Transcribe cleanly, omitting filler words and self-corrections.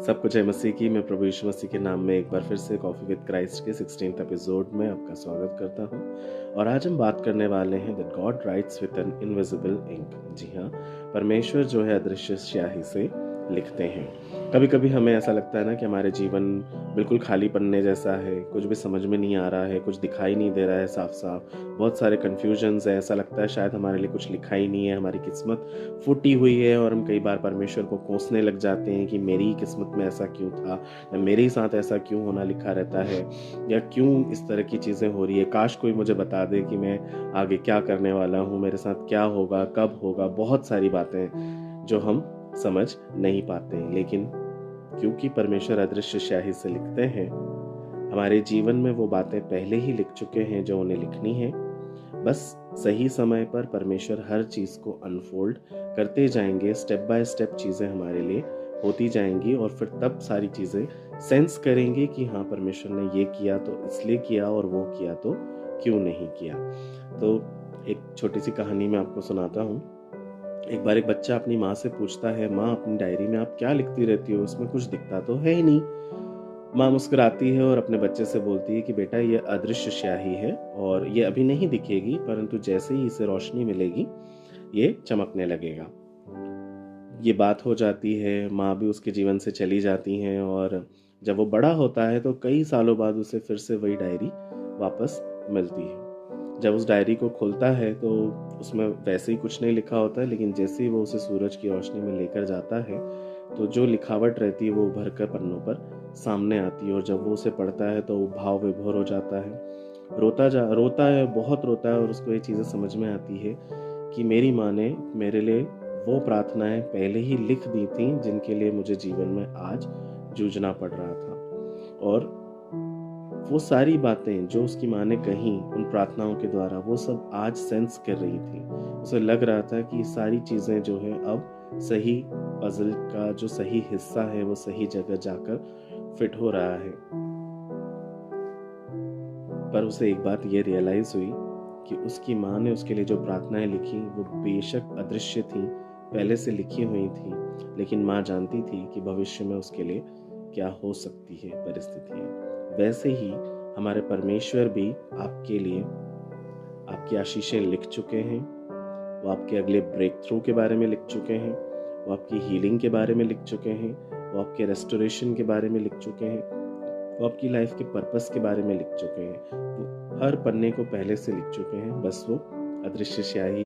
सब कुछ है मसीह की। मैं प्रभु यीशु मसीह के नाम में एक बार फिर से कॉफ़ी विद क्राइस्ट के 16th एपिसोड में आपका स्वागत करता हूं। और आज हम बात करने वाले हैं that God writes with an invisible ink. जी हाँ, परमेश्वर जो है अदृश्य स्याही से लिखते हैं। कभी कभी हमें ऐसा लगता है ना कि हमारे जीवन बिल्कुल खाली पन्ने जैसा है, कुछ भी समझ में नहीं आ रहा है, कुछ दिखाई नहीं दे रहा है साफ साफ, बहुत सारे कन्फ्यूजन्स है। ऐसा लगता है शायद हमारे लिए कुछ लिखा ही नहीं है, हमारी किस्मत फूटी हुई है। और हम कई बार परमेश्वर को कोसने लग जाते हैं कि मेरी किस्मत में ऐसा क्यों था, या मेरे ही साथ ऐसा क्यों होना लिखा रहता है, या क्यों इस तरह की चीज़ें हो रही है। काश कोई मुझे बता दे कि मैं आगे क्या करने वाला हूँ, मेरे साथ क्या होगा, कब होगा। बहुत सारी बातें जो हम समझ नहीं पाते हैं, लेकिन क्योंकि परमेश्वर अदृश्य स्याही से लिखते हैं, हमारे जीवन में वो बातें पहले ही लिख चुके हैं जो उन्हें लिखनी है। बस सही समय पर परमेश्वर हर चीज़ को अनफोल्ड करते जाएंगे, स्टेप बाय स्टेप चीज़ें हमारे लिए होती जाएंगी, और फिर तब सारी चीज़ें सेंस करेंगे कि हाँ, परमेश्वर ने ये किया तो इसलिए किया, और वो किया तो क्यों नहीं किया। तो एक छोटी सी कहानी मैं आपको सुनाता हूँ। एक बार एक बच्चा अपनी माँ से पूछता है, माँ अपनी डायरी में आप क्या लिखती रहती हो, उसमें कुछ दिखता तो है ही नहीं। माँ मुस्कुराती है और अपने बच्चे से बोलती है कि बेटा, ये अदृश्य स्याही है और ये अभी नहीं दिखेगी, परंतु जैसे ही इसे रोशनी मिलेगी ये चमकने लगेगा। ये बात हो जाती है, माँ भी उसके जीवन से चली जाती हैं, और जब वो बड़ा होता है तो कई सालों बाद उसे फिर से वही डायरी वापस मिलती है। जब उस डायरी को खोलता है तो उसमें वैसे ही कुछ नहीं लिखा होता है, लेकिन जैसे ही वो उसे सूरज की रोशनी में लेकर जाता है तो जो लिखावट रहती है वो उभर कर पन्नों पर सामने आती है। और जब वो उसे पढ़ता है तो वो भाव विभोर हो जाता है, रोता है, बहुत रोता है। और उसको ये चीज़ें समझ में आती है कि मेरी माँ ने मेरे लिए वो प्रार्थनाएं पहले ही लिख दी थी जिनके लिए मुझे जीवन में आज जूझना पड़ रहा था। और वो सारी बातें जो उसकी माँ ने कही उन प्रार्थनाओं के द्वारा, वो सब आज सेंस कर रही थी। उसे लग रहा था कि ये सारी चीज़ें जो है अब सही पजल का जो सही हिस्सा है वो सही जगह जाकर फिट हो रहा है। पर उसे एक बात ये रियलाइज हुई कि उसकी माँ ने उसके लिए जो प्रार्थनाएं लिखी वो बेशक अदृश्य थी, पहले से लिखी हुई थी, लेकिन माँ जानती थी कि भविष्य में उसके लिए क्या हो सकती है परिस्थितियाँ। वैसे ही हमारे परमेश्वर भी आपके लिए आपकी आशीषें लिख चुके हैं। वो आपके अगले ब्रेक थ्रू के बारे में लिख चुके हैं, वो आपकी हीलिंग के बारे में लिख चुके हैं, वो आपके रेस्टोरेशन के बारे में लिख चुके हैं, वो आपकी लाइफ के पर्पस के बारे में लिख चुके हैं। वो हर पन्ने को पहले से लिख चुके हैं, बस वो अदृश्य स्याही